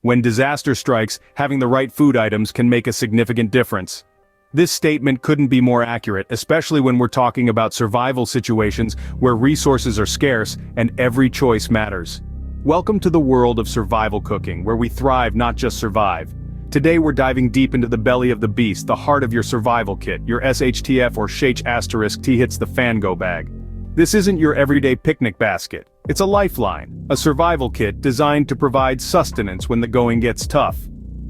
When disaster strikes, having the right food items can make a significant difference. This statement couldn't be more accurate, especially when we're talking about survival situations where resources are scarce and every choice matters. Welcome to the world of survival cooking, where we thrive, not just survive. Today we're diving deep into the belly of the beast, the heart of your survival kit, your SHTF or SHTF hits the fan Go Bag. This isn't your everyday picnic basket. It's a lifeline, a survival kit designed to provide sustenance when the going gets tough.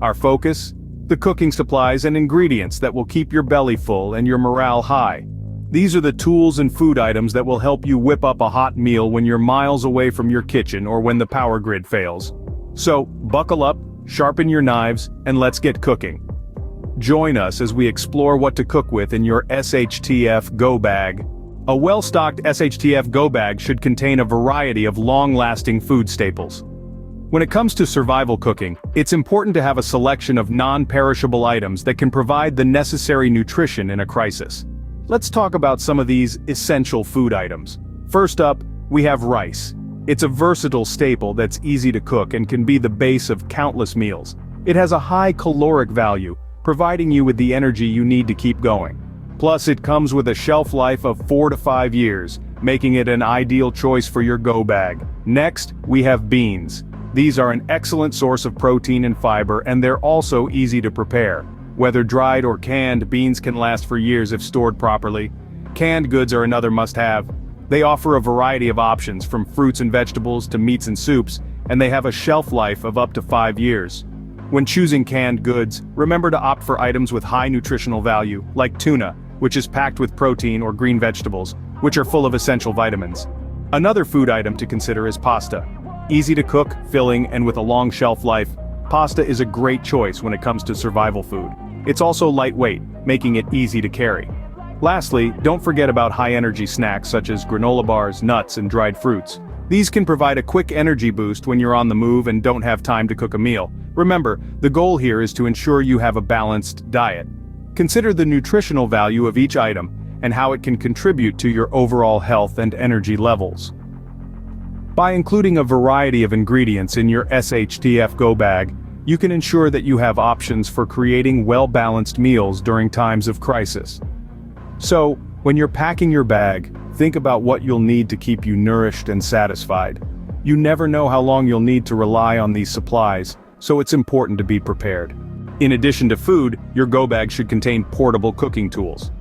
Our focus? The cooking supplies and ingredients that will keep your belly full and your morale high. These are the tools and food items that will help you whip up a hot meal when you're miles away from your kitchen or when the power grid fails. So, buckle up, sharpen your knives, and let's get cooking. Join us as we explore what to cook with in your SHTF Go Bag. A well-stocked SHTF Go Bag should contain a variety of long-lasting food staples. When it comes to survival cooking, it's important to have a selection of non-perishable items that can provide the necessary nutrition in a crisis. Let's talk about some of these essential food items. First up, we have rice. It's a versatile staple that's easy to cook and can be the base of countless meals. It has a high caloric value, providing you with the energy you need to keep going. Plus, it comes with a shelf life of 4 to 5 years, making it an ideal choice for your Go Bag. Next, we have beans. These are an excellent source of protein and fiber, and they're also easy to prepare. Whether dried or canned, beans can last for years if stored properly. Canned goods are another must-have. They offer a variety of options from fruits and vegetables to meats and soups, and they have a shelf life of up to 5 years. When choosing canned goods, remember to opt for items with high nutritional value, like tuna, which is packed with protein, or green vegetables, which are full of essential vitamins. Another food item to consider is pasta. Easy to cook, filling, and with a long shelf life, pasta is a great choice when it comes to survival food. It's also lightweight, making it easy to carry. Lastly, don't forget about high-energy snacks such as granola bars, nuts, and dried fruits. These can provide a quick energy boost when you're on the move and don't have time to cook a meal. Remember, the goal here is to ensure you have a balanced diet. Consider the nutritional value of each item and how it can contribute to your overall health and energy levels. By including a variety of ingredients in your SHTF Go Bag, you can ensure that you have options for creating well-balanced meals during times of crisis. So, when you're packing your bag, think about what you'll need to keep you nourished and satisfied. You never know how long you'll need to rely on these supplies, so it's important to be prepared. In addition to food, your Go Bag should contain portable cooking tools.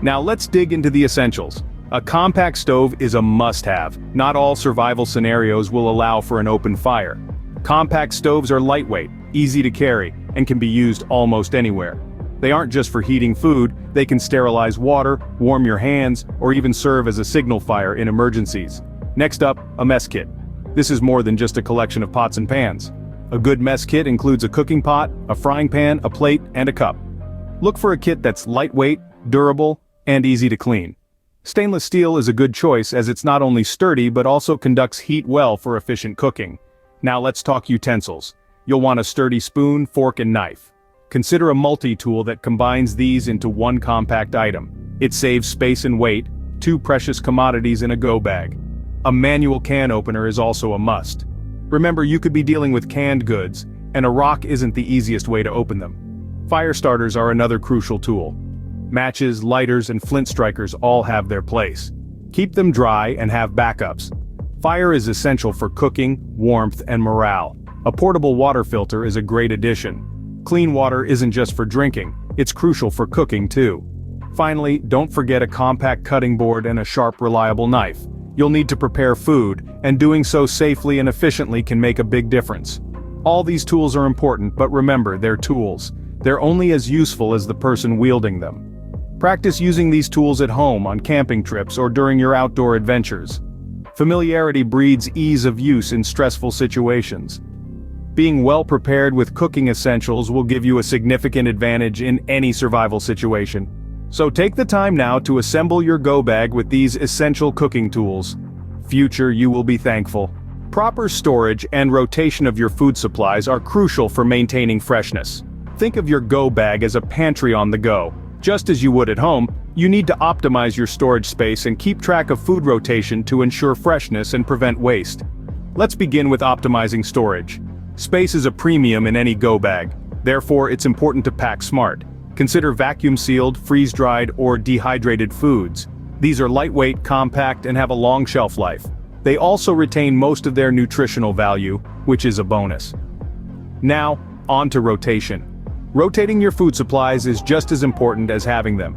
Now let's dig into the essentials. A compact stove is a must-have. Not all survival scenarios will allow for an open fire. Compact stoves are lightweight, easy to carry, and can be used almost anywhere. They aren't just for heating food, they can sterilize water, warm your hands, or even serve as a signal fire in emergencies. Next up, a mess kit. This is more than just a collection of pots and pans. A good mess kit includes a cooking pot, a frying pan, a plate, and a cup. Look for a kit that's lightweight, durable, and easy to clean. Stainless steel is a good choice as it's not only sturdy but also conducts heat well for efficient cooking. Now let's talk utensils. You'll want a sturdy spoon, fork, and knife. Consider a multi-tool that combines these into one compact item. It saves space and weight, two precious commodities in a Go Bag. A manual can opener is also a must. Remember, you could be dealing with canned goods, and a rock isn't the easiest way to open them. Fire starters are another crucial tool. Matches, lighters, and flint strikers all have their place. Keep them dry and have backups. Fire is essential for cooking, warmth, and morale. A portable water filter is a great addition. Clean water isn't just for drinking, it's crucial for cooking too. Finally, don't forget a compact cutting board and a sharp, reliable knife. You'll need to prepare food, and doing so safely and efficiently can make a big difference. All these tools are important, but remember, they're tools. They're only as useful as the person wielding them. Practice using these tools at home, on camping trips, or during your outdoor adventures. Familiarity breeds ease of use in stressful situations. Being well prepared with cooking essentials will give you a significant advantage in any survival situation. So take the time now to assemble your Go Bag with these essential cooking tools. Future you will be thankful. Proper storage and rotation of your food supplies are crucial for maintaining freshness. Think of your Go Bag as a pantry on the go. Just as you would at home, you need to optimize your storage space and keep track of food rotation to ensure freshness and prevent waste. Let's begin with optimizing storage. Space is a premium in any go bag, therefore it's important to pack smart. Consider vacuum-sealed, freeze-dried, or dehydrated foods. These are lightweight, compact, and have a long shelf life. They also retain most of their nutritional value, which is a bonus. Now, on to rotation. Rotating your food supplies is just as important as having them.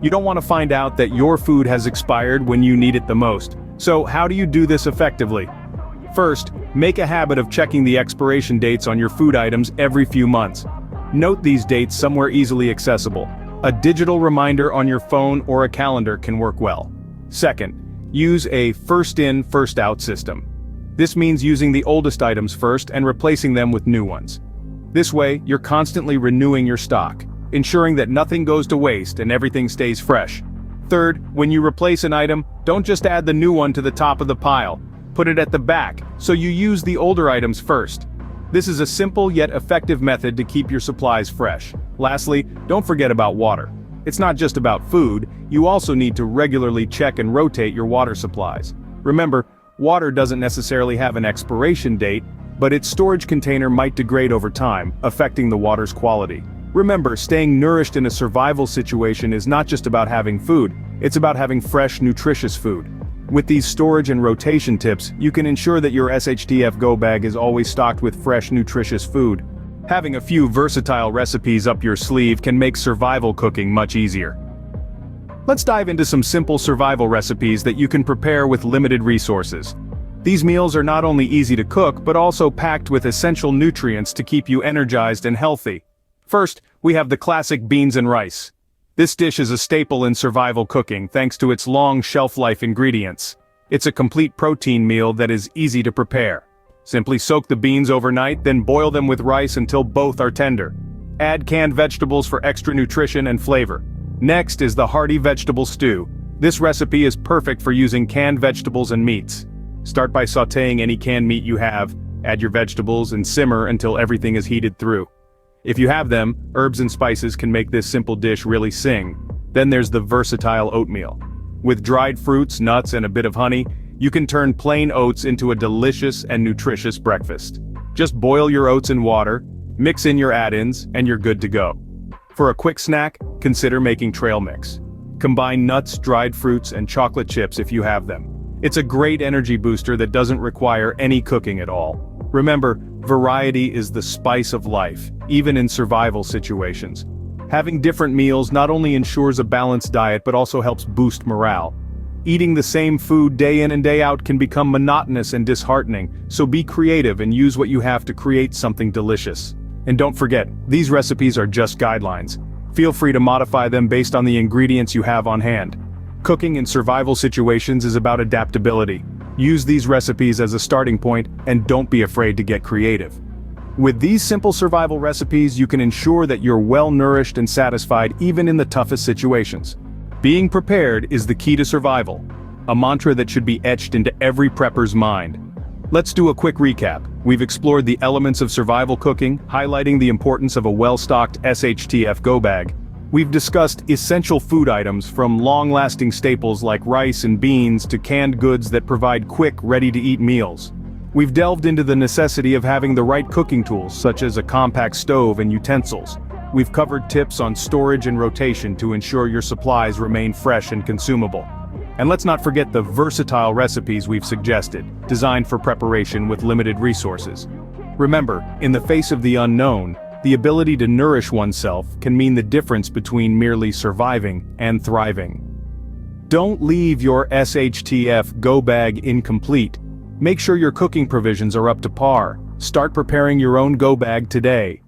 You don't want to find out that your food has expired when you need it the most. So how do you do this effectively? First, make a habit of checking the expiration dates on your food items every few months. Note these dates somewhere easily accessible. A digital reminder on your phone or a calendar can work well. Second, use a first-in, first-out system. This means using the oldest items first and replacing them with new ones. This way, you're constantly renewing your stock, ensuring that nothing goes to waste and everything stays fresh. Third, when you replace an item, don't just add the new one to the top of the pile. Put it at the back, so you use the older items first. This is a simple yet effective method to keep your supplies fresh. Lastly, don't forget about water. It's not just about food, you also need to regularly check and rotate your water supplies. Remember, water doesn't necessarily have an expiration date, but its storage container might degrade over time, affecting the water's quality. Remember, staying nourished in a survival situation is not just about having food, it's about having fresh, nutritious food. With these storage and rotation tips, you can ensure that your SHTF Go Bag is always stocked with fresh, nutritious food. Having a few versatile recipes up your sleeve can make survival cooking much easier. Let's dive into some simple survival recipes that you can prepare with limited resources. These meals are not only easy to cook but also packed with essential nutrients to keep you energized and healthy. First, we have the classic beans and rice. This dish is a staple in survival cooking thanks to its long shelf-life ingredients. It's a complete protein meal that is easy to prepare. Simply soak the beans overnight, then boil them with rice until both are tender. Add canned vegetables for extra nutrition and flavor. Next is the hearty vegetable stew. This recipe is perfect for using canned vegetables and meats. Start by sautéing any canned meat you have, add your vegetables and simmer until everything is heated through. If you have them, herbs and spices can make this simple dish really sing. Then there's the versatile oatmeal. With dried fruits, nuts, and a bit of honey, you can turn plain oats into a delicious and nutritious breakfast. Just boil your oats in water, mix in your add-ins, and you're good to go. For a quick snack, consider making trail mix. Combine nuts, dried fruits, and chocolate chips if you have them. It's a great energy booster that doesn't require any cooking at all. Remember, variety is the spice of life, even in survival situations. Having different meals not only ensures a balanced diet but also helps boost morale. Eating the same food day in and day out can become monotonous and disheartening, so be creative and use what you have to create something delicious. And don't forget, these recipes are just guidelines. Feel free to modify them based on the ingredients you have on hand. Cooking in survival situations is about adaptability. Use these recipes as a starting point, and don't be afraid to get creative. With these simple survival recipes, you can ensure that you're well-nourished and satisfied even in the toughest situations. Being prepared is the key to survival, a mantra that should be etched into every prepper's mind. Let's do a quick recap. We've explored the elements of survival cooking, highlighting the importance of a well-stocked SHTF Go Bag. We've discussed essential food items from long-lasting staples like rice and beans to canned goods that provide quick, ready-to-eat meals. We've delved into the necessity of having the right cooking tools such as a compact stove and utensils. We've covered tips on storage and rotation to ensure your supplies remain fresh and consumable. And let's not forget the versatile recipes we've suggested, designed for preparation with limited resources. Remember, in the face of the unknown, the ability to nourish oneself can mean the difference between merely surviving and thriving. Don't leave your SHTF Go Bag incomplete. Make sure your cooking provisions are up to par. Start preparing your own Go Bag today.